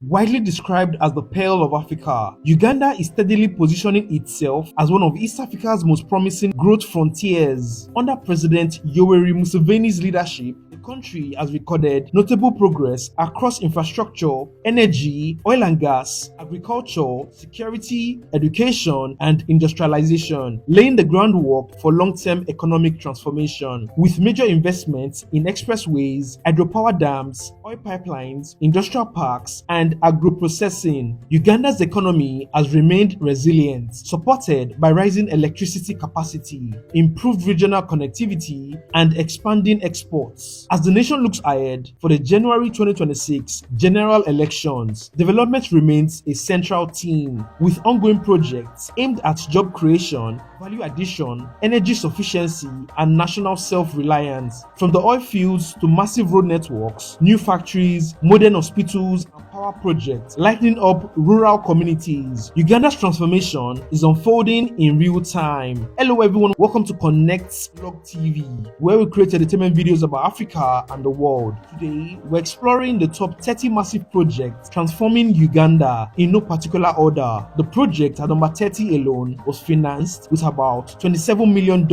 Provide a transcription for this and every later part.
Widely described as the Pearl of Africa, Uganda is steadily positioning itself as one of East Africa's most promising growth frontiers. Under President Yoweri Museveni's leadership, the country has recorded notable progress across infrastructure, energy, oil and gas, agriculture, security, education, and industrialization, laying the groundwork for long-term economic transformation. With major investments in expressways, hydropower dams, oil pipelines, industrial parks, and agro-processing, Uganda's economy has remained resilient, supported by rising electricity capacity, improved regional connectivity, and expanding exports. As the nation looks ahead for the January 2026 general elections, development remains a central theme, with ongoing projects aimed at job creation, value addition, energy sufficiency, and national self-reliance. From the oil fields to massive road networks, new factories, modern hospitals, and power projects lighting up rural communities, Uganda's transformation is unfolding in real time. Hello everyone, welcome to Connect Blog TV, where we create entertainment videos about Africa and the world. Today, we're exploring the top 30 massive projects transforming Uganda in no particular order. The project at number 30 alone was financed with about $27 million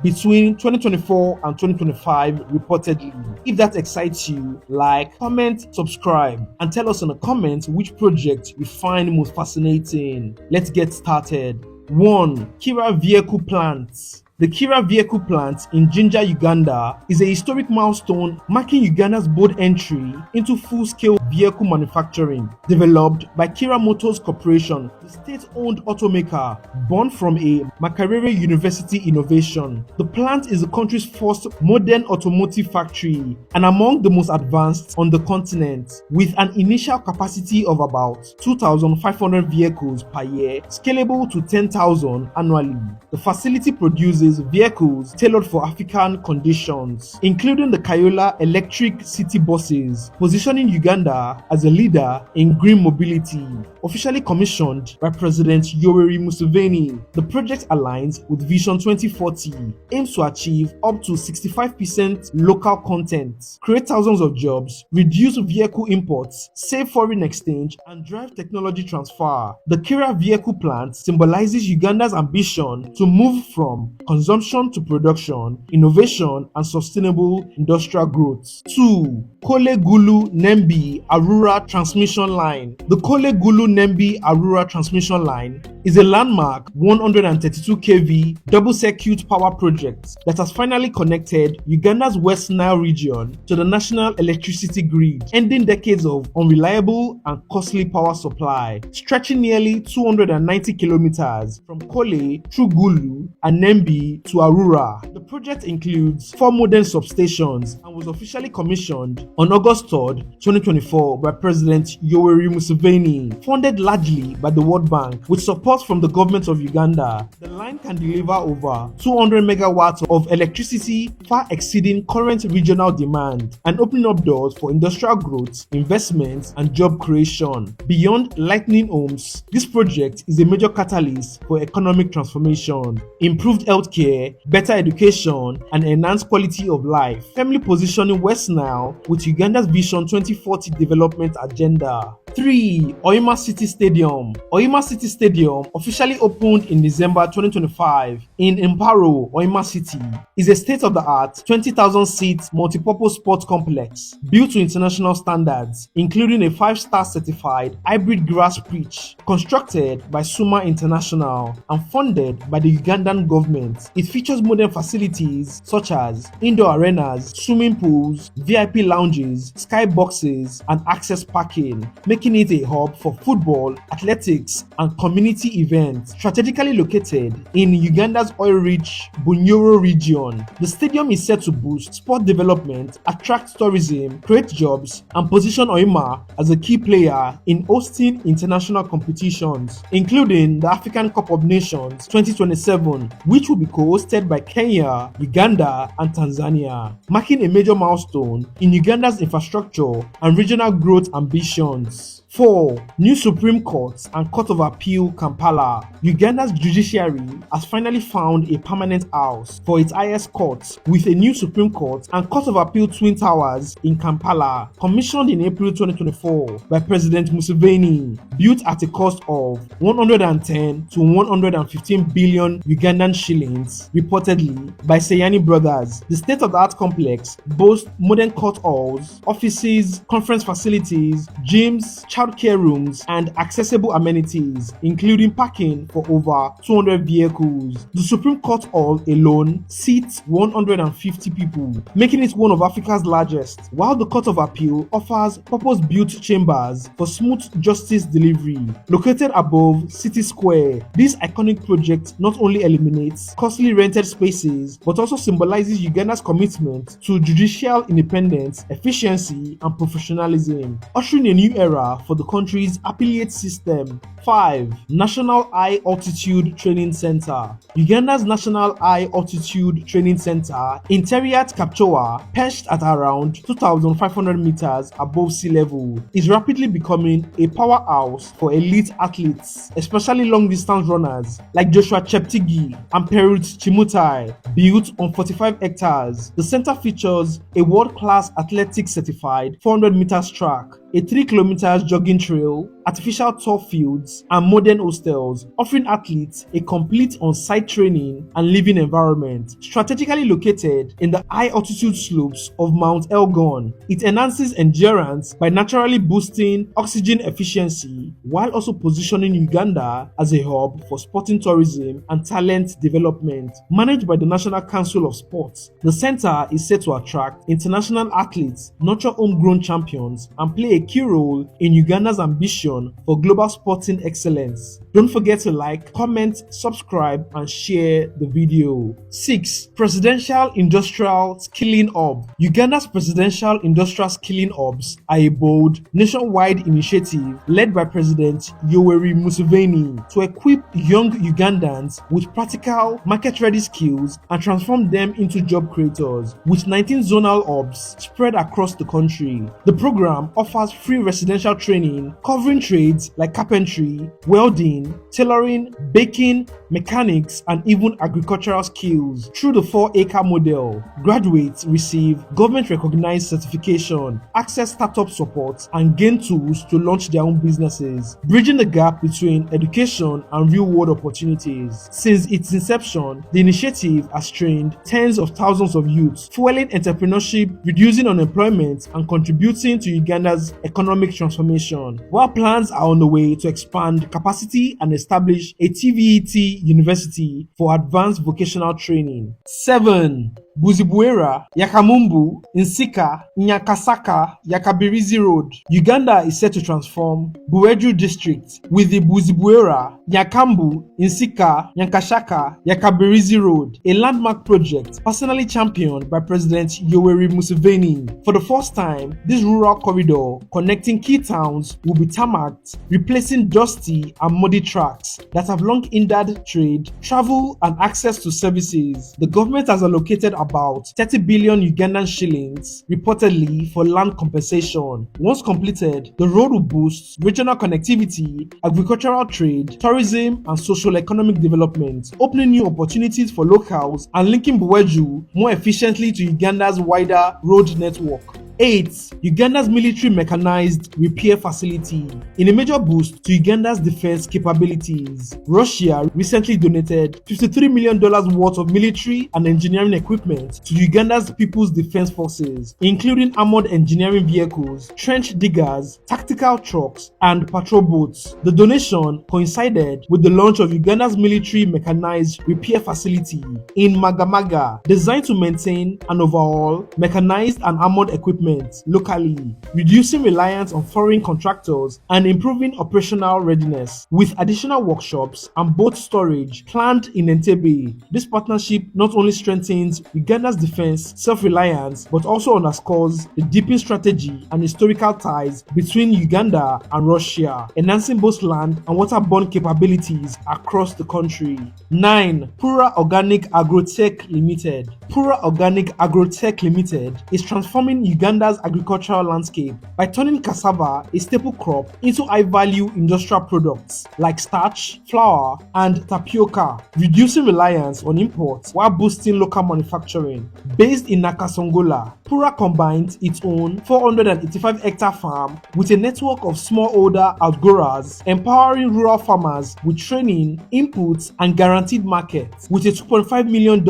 between 2024 and 2025 reportedly. If that excites you, like, comment, subscribe, and tell us in the comments which project you find most fascinating. Let's get started. 1. Kira Vehicle Plant. The Kira Vehicle Plant in Jinja, Uganda is a historic milestone marking Uganda's bold entry into full-scale vehicle manufacturing. Developed by Kira Motors Corporation, the state-owned automaker born from a Makerere University innovation. The plant is the country's first modern automotive factory and among the most advanced on the continent, with an initial capacity of about 2,500 vehicles per year, scalable to 10,000 annually. The facility produces vehicles tailored for African conditions, including the Kayola electric city buses, positioning Uganda as a leader in green mobility. Officially commissioned by President Yoweri Museveni, the project aligns with Vision 2040, aims to achieve up to 65% local content, create thousands of jobs, reduce vehicle imports, save foreign exchange, and drive technology transfer. The Kira Vehicle Plant symbolizes Uganda's ambition to move from consumption to production, innovation, and sustainable industrial growth. 2. Kole Gulu Nembi Arura Transmission Line. The Kole Gulu Nembi Arura Transmission Line is a landmark 132 kV double-circuit power project that has finally connected Uganda's West Nile region to the national electricity grid, ending decades of unreliable and costly power supply, stretching nearly 290 kilometers from Kole through Gulu and Nembi to Arura. The project includes 4 modern substations and was officially commissioned on August 3, 2024 by President Yoweri Museveni, funded largely by the World Bank with support from the government of Uganda. The line can deliver over 200 megawatts of electricity, far exceeding current regional demand and opening up doors for industrial growth, investments, and job creation. Beyond lightning homes, this project is a major catalyst for economic transformation, improved healthcare, better education, and enhanced quality of life, firmly positioning West Nile with Uganda's Vision 2040 development agenda. 3. Hoima City Stadium. Hoima City Stadium, officially opened in December 2025 in Imparo, Hoima City, is a state-of-the-art 20,000-seat multipurpose sports complex built to international standards, including a 5-star certified hybrid grass pitch constructed by Suma International and funded by the Ugandan government. It features modern facilities such as indoor arenas, swimming pools, VIP lounges, skyboxes, and access parking, making it a hub for football, athletics, and community events. Strategically located in Uganda's oil-rich Bunyoro region, the stadium is set to boost sport development, attract tourism, create jobs, and position Hoima as a key player in hosting international competitions, including the African Cup of Nations 2027, which will be co-hosted by Kenya, Uganda, and Tanzania, marking a major milestone in Uganda's infrastructure and regional growth ambitions. Lagos. 4. New Supreme Court and Court of Appeal, Kampala. Uganda's judiciary has finally found a permanent house for its highest court, with a new Supreme Court and Court of Appeal Twin Towers in Kampala, commissioned in April 2024 by President Museveni, built at a cost of 110 to 115 billion Ugandan shillings, reportedly by Sayani Brothers. The state-of-the-art complex boasts modern court halls, offices, conference facilities, gyms, childcare rooms, and accessible amenities, including parking for over 200 vehicles. The Supreme Court Hall alone seats 150 people, making it one of Africa's largest, while the Court of Appeal offers purpose-built chambers for smooth justice delivery. Located above City Square, this iconic project not only eliminates costly rented spaces, but also symbolizes Uganda's commitment to judicial independence, efficiency, and professionalism, ushering a new era for the country's appellate system. 5. National High Altitude Training Center. Uganda's National High Altitude Training Center in Teriat Kapchowa, perched at around 2,500 meters above sea level, is rapidly becoming a powerhouse for elite athletes, especially long-distance runners like Joshua Cheptegei and Perut Chimutai. Built on 45 hectares, the center features a world-class athletic-certified 400 meters track, a 3 kilometers jogging trail, artificial turf fields, and modern hostels, offering athletes a complete on-site training and living environment. Strategically located in the high-altitude slopes of Mount Elgon, it enhances endurance by naturally boosting oxygen efficiency, while also positioning Uganda as a hub for sporting tourism and talent development. Managed by the National Council of Sports, the center is set to attract international athletes, nurture homegrown champions, and play a key role in Uganda's ambition for global sporting excellence. Don't forget to like, comment, subscribe, and share the video. 6. Presidential Industrial Skilling Hub. Uganda's Presidential Industrial Skilling Hubs are a bold, nationwide initiative led by President Yoweri Museveni to equip young Ugandans with practical, market-ready skills and transform them into job creators, with 19 zonal hubs spread across the country. The program offers free residential training covering trades like carpentry, welding, tailoring, baking, mechanics, and even agricultural skills. Through the 4-acre model, graduates receive government-recognized certification, access startup support, and gain tools to launch their own businesses, bridging the gap between education and real-world opportunities. Since its inception, the initiative has trained tens of thousands of youths, fueling entrepreneurship, reducing unemployment, and contributing to Uganda's economic transformation. While plans are on the way to expand capacity and establish a TVET university for advanced vocational training. 7. Buzibuera, Yakamumbu, Nsika, Nyakasaka, Yakabirizi Road. Uganda is set to transform Buweju district with the Buzibuera, Nyakambu, Nsika, Nyankashaka, Yakabirizi Road, a landmark project personally championed by President Yoweri Museveni. For the first time, this rural corridor connecting key towns will be tarmacked, replacing dusty and muddy tracks that have long hindered trade, travel, and access to services. The government has allocated about 30 billion Ugandan shillings, reportedly, for land compensation. Once completed, the road will boost regional connectivity, agricultural trade, tourism, and social-economic development, opening new opportunities for locals and linking Buweju more efficiently to Uganda's wider road network. 8. Uganda's military mechanized repair facility. In a major boost to Uganda's defense capabilities, Russia recently donated $53 million worth of military and engineering equipment to Uganda's People's Defense Forces, including armored engineering vehicles, trench diggers, tactical trucks, and patrol boats. The donation coincided with the launch of Uganda's military mechanized repair facility in Magamaga, designed to maintain and overhaul mechanized and armored equipment locally, reducing reliance on foreign contractors and improving operational readiness. With additional workshops and boat storage planned in Entebbe, this partnership not only strengthens Uganda's defense self-reliance but also underscores the deepening strategy and historical ties between Uganda and Russia, enhancing both land and waterborne capabilities across the country. 9. Pura Organic Agrotech Limited. Pura Organic Agrotech Limited is transforming Uganda Uganda's agricultural landscape by turning cassava, a staple crop, into high-value industrial products like starch, flour, and tapioca, reducing reliance on imports while boosting local manufacturing. Based in Nakasongola, Pura combines its own 485-hectare farm with a network of smallholder outgrowers, empowering rural farmers with training, inputs, and guaranteed markets. With a $2.5 million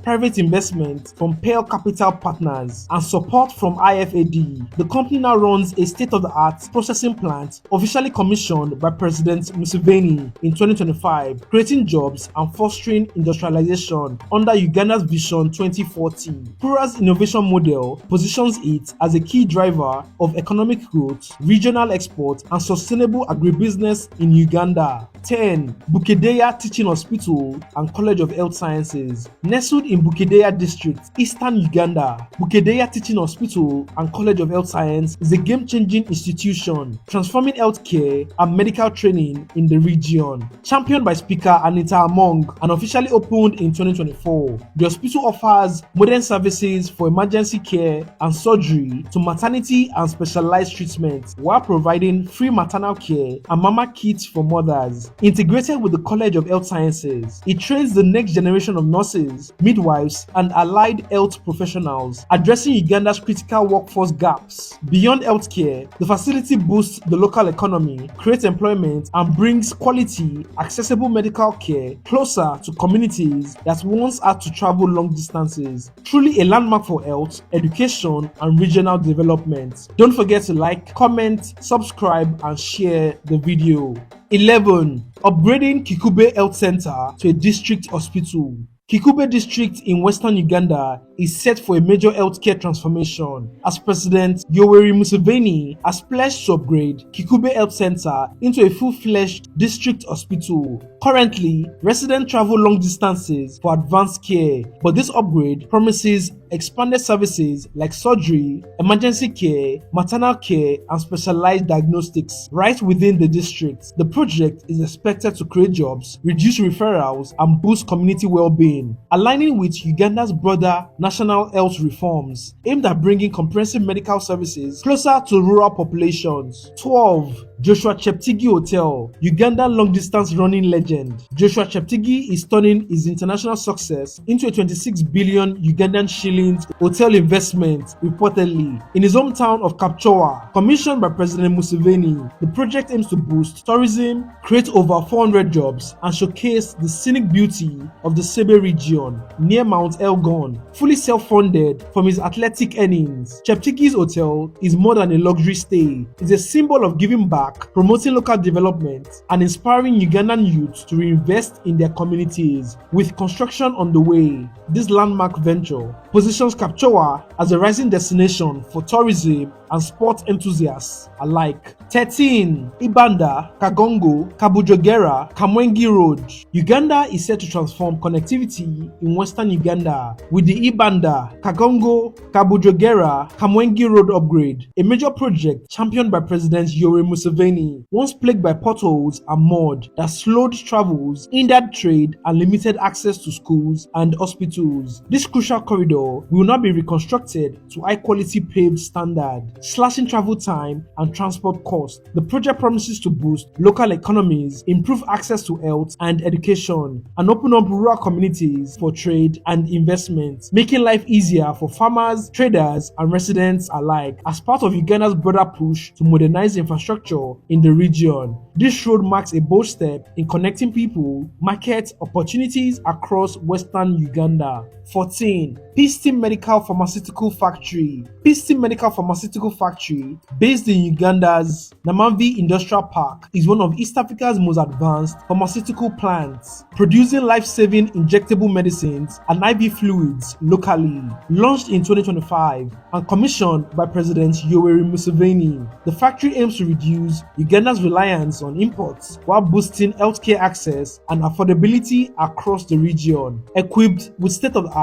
private investment from Pearl Capital Partners and support from IFAD, the company now runs a state-of-the-art processing plant officially commissioned by President Museveni in 2025, creating jobs and fostering industrialization under Uganda's Vision 2040. Pura's innovation model positions it as a key driver of economic growth, regional export, and sustainable agribusiness in Uganda. 10. Bukedeya Teaching Hospital and College of Health Sciences. Nestled in Bukedeya District, Eastern Uganda, Bukedeya Teaching Hospital and College of Health Science is a game-changing institution transforming healthcare and medical training in the region. Championed by Speaker Anita Among and officially opened in 2024, the hospital offers modern services for emergency care and surgery to maternity and specialized treatments while providing free maternal care and mama kits for mothers. Integrated with the College of Health Sciences, it trains the next generation of nurses, midwives, and allied health professionals, addressing Uganda's critical workforce gaps. Beyond healthcare, the facility boosts the local economy, creates employment, and brings quality, accessible medical care closer to communities that once had to travel long distances. Truly a landmark for health, education, and regional development. Don't forget to like, comment, subscribe, and share the video. 11. Upgrading Kikube Health Center to a district hospital. Kikube district in western Uganda is set for a major healthcare transformation as President Yoweri Museveni has pledged to upgrade Kikube Health Center into a full-fledged district hospital. Currently, residents travel long distances for advanced care, but this upgrade promises expanded services like surgery, emergency care, maternal care, and specialized diagnostics right within the district. The project is expected to create jobs, reduce referrals, and boost community well-being, aligning with Uganda's broader national health reforms aimed at bringing comprehensive medical services closer to rural populations. 12. Joshua Cheptegei Hotel, Uganda long-distance running legend. Joshua Cheptegei is turning his international success into a 26 billion Ugandan shillings hotel investment, reportedly, in his hometown of Kapchorwa. Commissioned by President Museveni, the project aims to boost tourism, create over 400 jobs, and showcase the scenic beauty of the Sebe region near Mount Elgon. Fully self-funded from his athletic earnings, Cheptegei's hotel is more than a luxury stay. It's a symbol of giving back, promoting local development, and inspiring Ugandan youth to reinvest in their communities. With construction on the way, this landmark venture positions Kapchorwa as a rising destination for tourism and sport enthusiasts alike. 13. Ibanda, Kagongo, Kabujogera, Kamwengi Road. Uganda is set to transform connectivity in western Uganda with the Ibanda, Kagongo, Kabujogera, Kamwengi Road upgrade, a major project championed by President Yoweri Museveni, once plagued by potholes and mud that slowed travels, hindered trade, and limited access to schools and hospitals. This crucial corridor will now be reconstructed to high-quality paved standard, slashing travel time and transport costs. The project promises to boost local economies, improve access to health and education, and open up rural communities for trade and investment, making life easier for farmers, traders, and residents alike as part of Uganda's broader push to modernize infrastructure in the region. This road marks a bold step in connecting people, market opportunities across western Uganda. 14. Peace Team Medical Pharmaceutical Factory. Peace Team Medical Pharmaceutical Factory, based in Uganda's Namamvi Industrial Park, is one of East Africa's most advanced pharmaceutical plants, producing life-saving injectable medicines and IV fluids locally. Launched in 2025 and commissioned by President Yoweri Museveni, the factory aims to reduce Uganda's reliance on imports while boosting healthcare access and affordability across the region. Equipped with state-of-the-art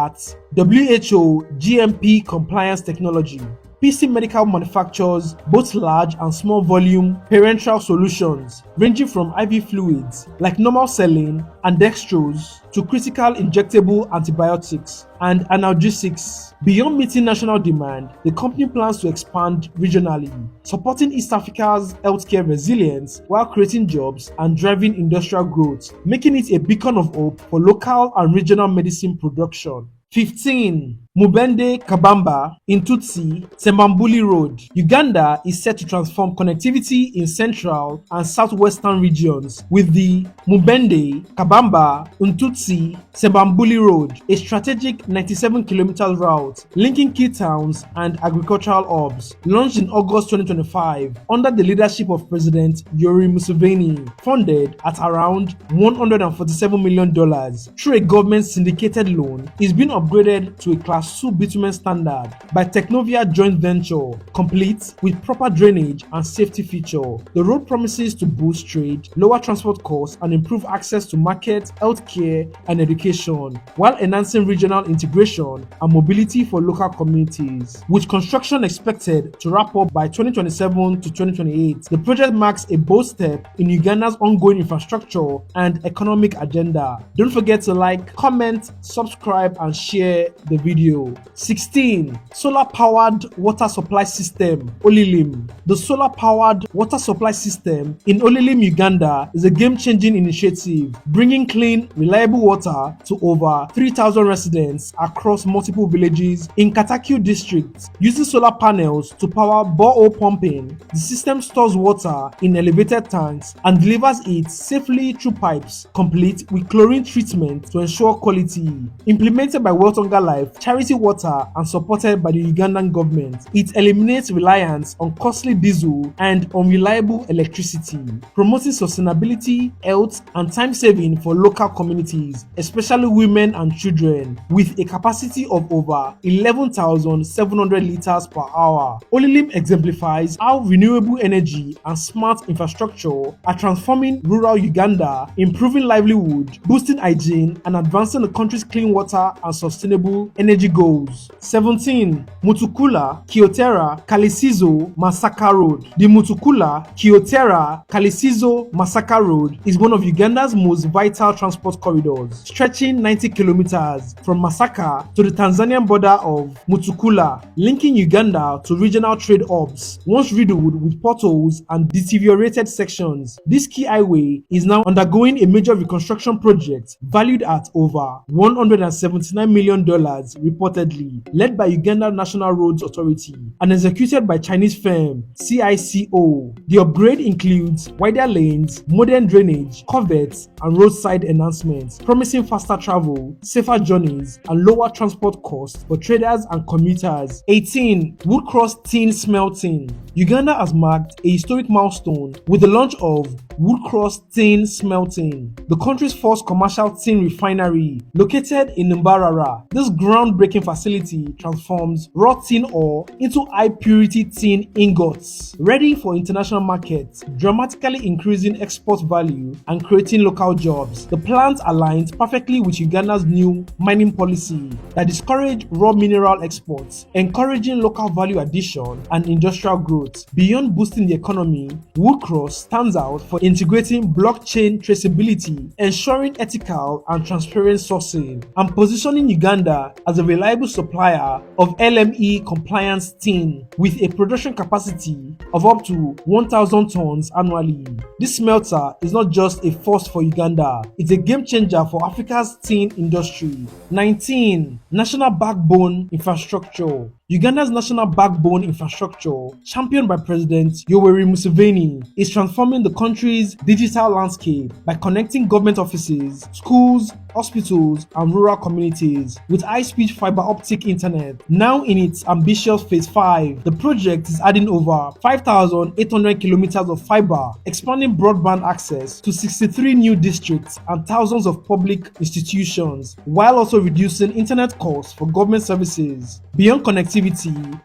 WHO GMP compliance technology, PC Medical manufactures both large and small volume parenteral solutions ranging from IV fluids like normal saline and dextrose to critical injectable antibiotics and analgesics. Beyond meeting national demand, the company plans to expand regionally, supporting East Africa's healthcare resilience while creating jobs and driving industrial growth, making it a beacon of hope for local and regional medicine production. 15. Mubende Kabamba in Tutsi, Sembambuli Road. Uganda is set to transform connectivity in central and southwestern regions with the Mubende Kabamba Ntutsi Sembambuli Road, a strategic 97-kilometer route linking key towns and agricultural hubs, launched in August 2025 under the leadership of President Yoweri Museveni, funded at around $147 million through a government syndicated loan, is being upgraded to a Class 2 bitumen standard by Technovia joint venture, complete with proper drainage and safety feature. The road promises to boost trade, lower transport costs, and improve access to market, healthcare, and education, while enhancing regional integration and mobility for local communities. With construction expected to wrap up by 2027 to 2028, the project marks a bold step in Uganda's ongoing infrastructure and economic agenda. Don't forget to like, comment, subscribe, and share the video. 16. Solar-powered water supply system, Olilim. The solar-powered water supply system in Olilim, Uganda is a game-changing initiative, bringing clean, reliable water to over 3,000 residents across multiple villages in Katakyu district. Using solar panels to power borehole pumping, the system stores water in elevated tanks and delivers it safely through pipes, complete with chlorine treatment to ensure quality. Implemented by Weltonga Life Charity Water and supported by the Ugandan government, it eliminates reliance on costly diesel and unreliable electricity, promoting sustainability, health, and time saving for local communities, especially women and children, with a capacity of over 11,700 liters per hour. Olilim exemplifies how renewable energy and smart infrastructure are transforming rural Uganda, improving livelihood, boosting hygiene, and advancing the country's clean water and sustainable energy goals. 17. Mutukula, Kyotera, Kalisizo, Masaka Road. The Mutukula, Kyotera, Kalisizo, Masaka Road is one of Uganda's most vital transport corridors, stretching 90 kilometers from Masaka to the Tanzanian border of Mutukula, linking Uganda to regional trade hubs. Once riddled with potholes and deteriorated sections, this key highway is now undergoing a major reconstruction project valued at over $179 million reportedly, led by Uganda National Roads Authority and executed by Chinese firm CICO. The upgrade includes wider lanes, modern drainage, culverts, and roadside enhancements, promising faster travel, safer journeys, and lower transport costs for traders and commuters. 18. Woodcross Tin Smelting. Uganda has marked a historic milestone with the launch of Woodcross Tin Smelting, the country's first commercial tin refinery located in Mbarara. This groundbreaking facility transforms raw tin ore into high-purity tin ingots, ready for international markets, dramatically increasing export value and creating local jobs. The plant aligns perfectly with Uganda's new mining policy that discourages raw mineral exports, encouraging local value addition and industrial growth. Beyond boosting the economy, Woodcross stands out for integrating blockchain traceability, ensuring ethical and transparent sourcing, and positioning Uganda as a reliable supplier of LME compliance tin with a production capacity of up to 1,000 tons annually. This smelter is not just a force for Uganda, it's a game changer for Africa's tin industry. 19. National Backbone Infrastructure. Uganda's national backbone infrastructure, championed by President Yoweri Museveni, is transforming the country's digital landscape by connecting government offices, schools, hospitals, and rural communities with high-speed fiber optic internet. Now in its ambitious Phase 5, the project is adding over 5,800 kilometers of fiber, expanding broadband access to 63 new districts and thousands of public institutions, while also reducing internet costs for government services. Beyond connectivity,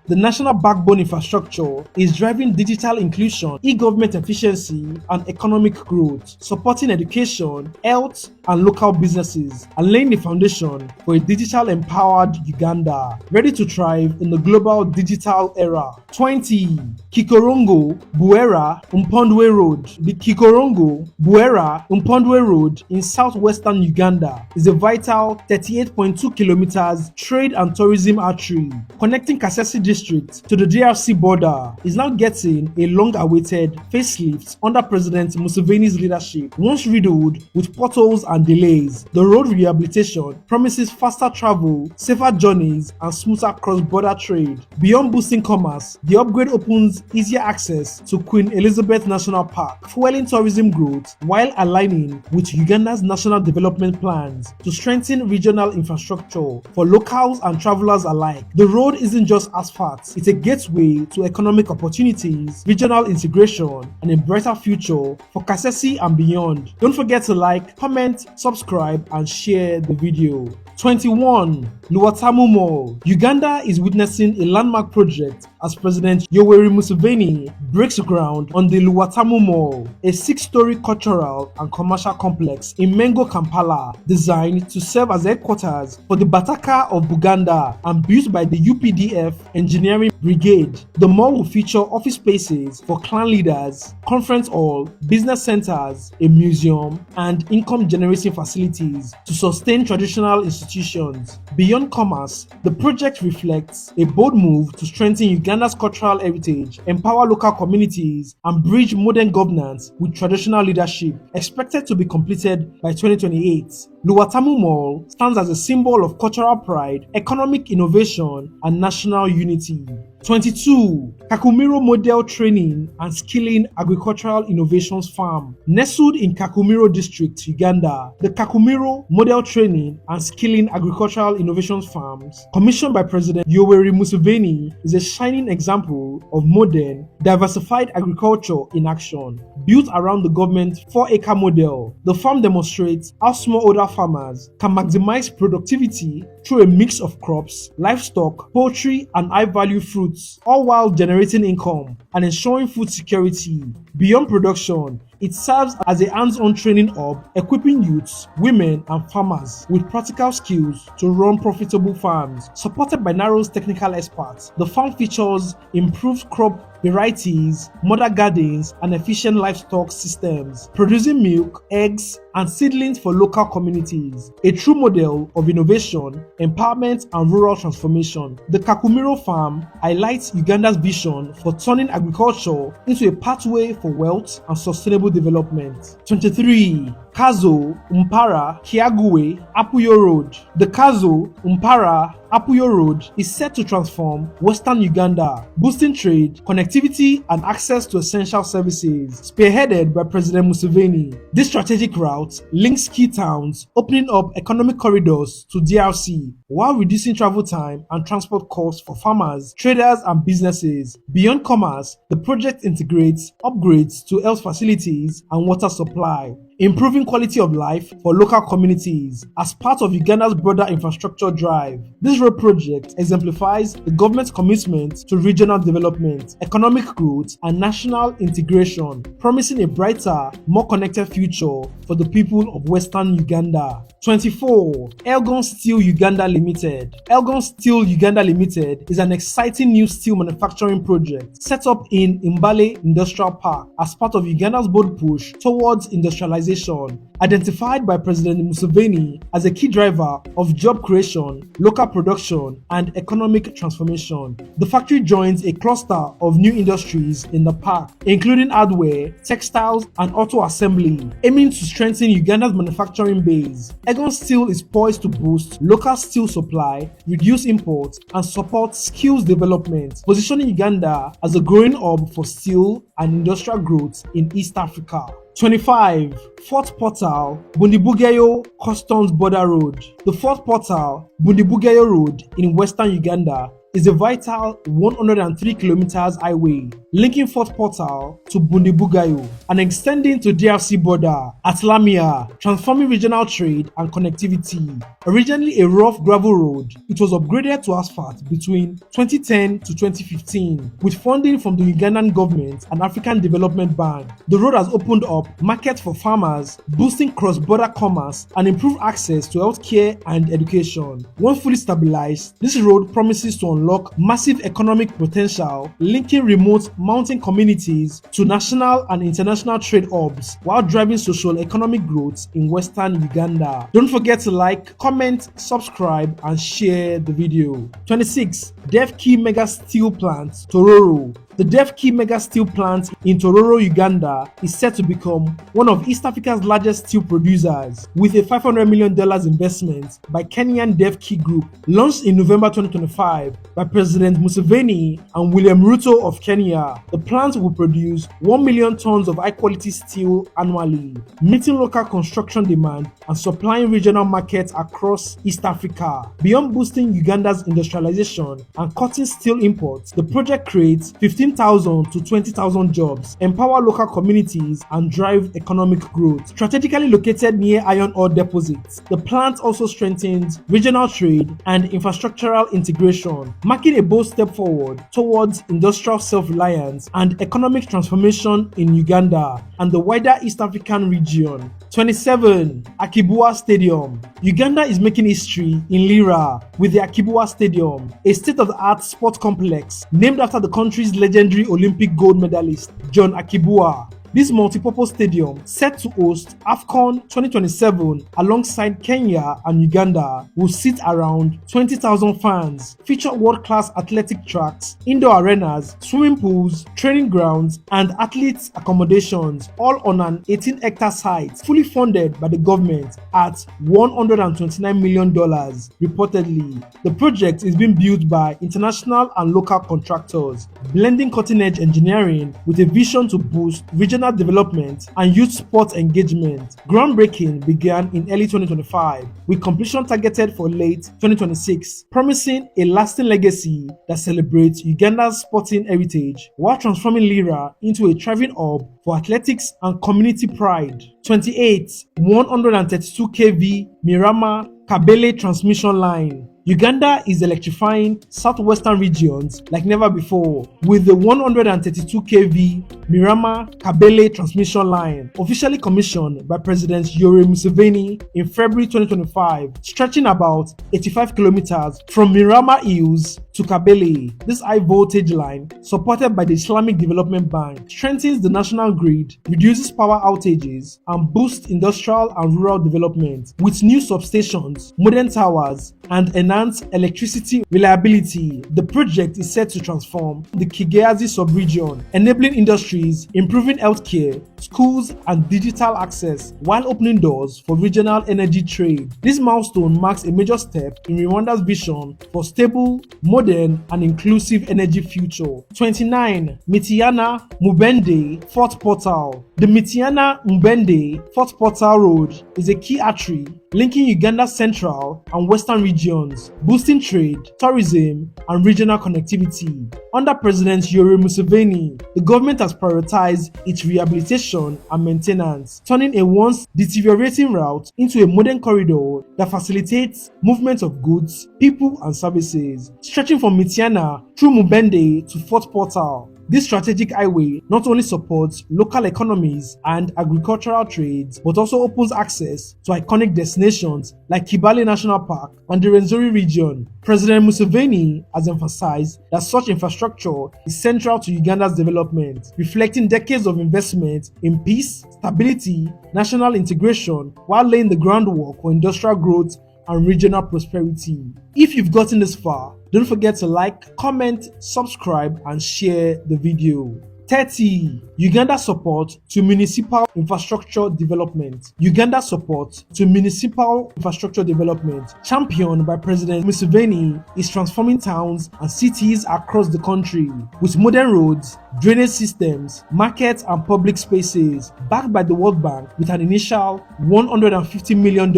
the national backbone infrastructure is driving digital inclusion, e-government efficiency, and economic growth, supporting education, health, and local businesses. resources and laying the foundation for a digital-empowered Uganda, ready to thrive in the global digital era. 20. Kikorongo, Buera, Mpondwe Road. The Kikorongo, Buera, Mpondwe Road in southwestern Uganda is a vital 38.2 kilometers trade and tourism artery connecting Kasese district to the DRC border. Is now getting a long-awaited facelift under President Museveni's leadership. Once riddled with potholes and delays, the road rehabilitation promises faster travel, safer journeys, and smoother cross-border trade. Beyond boosting commerce, the upgrade opens easier access to Queen Elizabeth National Park, fueling tourism growth while aligning with Uganda's national development plans to strengthen regional infrastructure for locals and travelers alike. The road isn't just asphalt, it's a gateway to economic opportunities, regional integration, and a brighter future for Kasese and beyond. Don't forget to like, comment, subscribe, and share the video. 21. Luatamu Mall. Uganda is witnessing a landmark project as President Yoweri Museveni breaks ground on the Luatamu Mall, a 6-story cultural and commercial complex in Mengo, Kampala, designed to serve as headquarters for the Bataka of Buganda and built by the UPDF Engineering Brigade. The mall will feature office spaces for clan leaders, conference hall, business centers, a museum, and income-generating facilities to sustain traditional institutions. Beyond commerce, the project reflects a bold move to strengthen Uganda's cultural heritage, empower local communities, and bridge modern governance with traditional leadership. Expected to be completed by 2028, Luatamu Mall stands as a symbol of cultural pride, economic innovation, and national unity. 22. Kakumiro Model Training and Skilling Agricultural Innovations Farm. Nestled in Kakumiro District, Uganda, the Kakumiro Model Training and Skilling Agricultural Innovations Farms, commissioned by President Yoweri Museveni, is a shining example of modern, diversified agriculture in action. Built around the government 4-acre model, the farm demonstrates how smallholder farmers can maximize productivity through a mix of crops, livestock, poultry, and high-value fruits, all while generating income and ensuring food security. Beyond production, it serves as a hands-on training hub, equipping youths, women, and farmers with practical skills to run profitable farms. Supported by Narrow's technical experts, the farm features improved crop varieties, mother gardens, and efficient livestock systems, producing milk, eggs, and seedlings for local communities. A true model of innovation, empowerment, and rural transformation. The Kakumiro farm highlights Uganda's vision for turning agriculture into a pathway for wealth and sustainable development. 23. Kazo, Mpara, Kiaguwe, Apuyo Road. The Kazo, Mpara, Apuyo Road is set to transform Western Uganda, boosting trade, connectivity, and access to essential services, spearheaded by President Museveni. This strategic route links key towns, opening up economic corridors to DRC, while reducing travel time and transport costs for farmers, traders, and businesses. Beyond commerce, the project integrates upgrades to health facilities and water supply, improving quality of life for local communities as part of Uganda's broader infrastructure drive. This road project exemplifies the government's commitment to regional development, economic growth, and national integration, promising a brighter, more connected future for the people of Western Uganda. 24. Elgon Steel Uganda Limited. Elgon Steel Uganda Limited is an exciting new steel manufacturing project set up in Mbale Industrial Park as part of Uganda's bold push towards industrialization, identified by President Museveni as a key driver of job creation, local production, and economic transformation. The factory joins a cluster of new industries in the park, including hardware, textiles, and auto assembly, aiming to strengthen Uganda's manufacturing base. Elgon Steel is poised to boost local steel supply, reduce imports, and support skills development, positioning Uganda as a growing hub for steel and industrial growth in East Africa. 25. Fourth Portal, Bundibugeyo Customs Border Road. The Fourth Portal, Bundibugeyo Road in Western Uganda is a vital 103 kilometers highway linking Fort Portal to Bundibugayo and extending to DRC border at Lamia, transforming regional trade and connectivity. Originally a rough gravel road, it was upgraded to asphalt between 2010 to 2015 with funding from the Ugandan government and African Development Bank. The road has opened up markets for farmers, boosting cross-border commerce and improved access to healthcare and education. Once fully stabilized, this road promises to unlock massive economic potential, linking remote mountain communities to national and international trade hubs while driving socio-economic growth in western Uganda. Don't forget to like, comment, subscribe and share the video. 26. Devki Mega Steel Plant, Tororo. The Devki Mega Steel Plant in Tororo, Uganda is set to become one of East Africa's largest steel producers with a $500 million investment by Kenyan Devki Group. Launched in November 2025 by President Museveni and William Ruto of Kenya, the plant will produce 1 million tons of high-quality steel annually, meeting local construction demand and supplying regional markets across East Africa. Beyond boosting Uganda's industrialization and cutting steel imports, the project creates 15,000 to 20,000 jobs, empower local communities, and drive economic growth. Strategically located near iron ore deposits, the plant also strengthens regional trade and infrastructural integration, marking a bold step forward towards industrial self-reliance and economic transformation in Uganda and the wider East African region. 27. Akibua Stadium. Uganda is making history in Lira with the Akibua Stadium, a state-of-the-art sport complex named after the country's legendary Olympic gold medalist, John Akibua. This multipurpose stadium, set to host AFCON 2027 alongside Kenya and Uganda, will seat around 20,000 fans, feature world-class athletic tracks, indoor arenas, swimming pools, training grounds, and athletes' accommodations, all on an 18-hectare site, fully funded by the government at $129 million, reportedly. The project is being built by international and local contractors, blending cutting-edge engineering with a vision to boost regional development and youth sport engagement. Groundbreaking began in early 2025, with completion targeted for late 2026, promising a lasting legacy that celebrates Uganda's sporting heritage while transforming Lira into a thriving hub for athletics and community pride. 28. 132 kV Mirama Kabele transmission line. Uganda is electrifying southwestern regions like never before with the 132 kV Mirama Kabele transmission line, officially commissioned by President Yoweri Museveni in February 2025, stretching about 85 kilometers from Mirama Hills to Kabele. This high voltage line, supported by the Islamic Development Bank, strengthens the national grid, reduces power outages, and boosts industrial and rural development. With new substations, modern towers, and enhanced electricity reliability, the project is set to transform the Kigeazi sub-region, enabling industries, improving healthcare, schools, and digital access, while opening doors for regional energy trade. This milestone marks a major step in Rwanda's vision for stable, modern, and inclusive energy future. 29. Mitiana Mubende Fort Portal. The Mitiana Mubende Fort Portal Road is a key artery linking Uganda's central and western regions, boosting trade, tourism, and regional connectivity. Under President Yoweri Museveni, the government has prioritized its rehabilitation and maintenance, turning a once deteriorating route into a modern corridor that facilitates movement of goods, people, and services, stretching from Mitiana through Mubende to Fort Portal. This strategic highway not only supports local economies and agricultural trades, but also opens access to iconic destinations like Kibale National Park and the Rwenzori region. President Museveni has emphasized that such infrastructure is central to Uganda's development, reflecting decades of investment in peace, stability, national integration, while laying the groundwork for industrial growth and regional prosperity. If you've gotten this far, don't forget to like, comment, subscribe, and share the video. 30. Uganda support to municipal infrastructure development. Uganda support to municipal infrastructure development, championed by President Museveni, is transforming towns and cities across the country with modern roads, drainage systems, markets, and public spaces, backed by the World Bank with an initial $150 million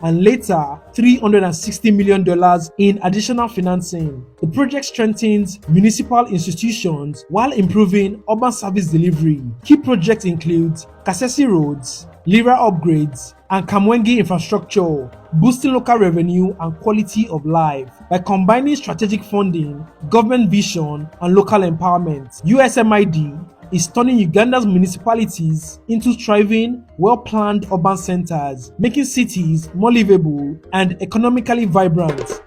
and later $360 million in additional financing. The project strengthens municipal institutions while improving urban service delivery. Key projects include Kasese roads, Lira upgrades, and Kamwengi infrastructure, boosting local revenue and quality of life. By combining strategic funding, government vision, and local empowerment, USMID is turning Uganda's municipalities into thriving, well-planned urban centers, making cities more livable and economically vibrant.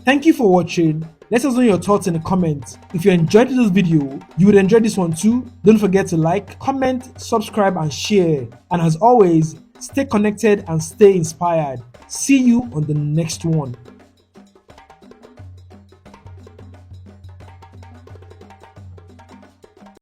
Thank you for watching. Let us know your thoughts in the comments. If you enjoyed this video, you would enjoy this one too. Don't forget to like, comment, subscribe, and share. And as always, stay connected and stay inspired. See you on the next one.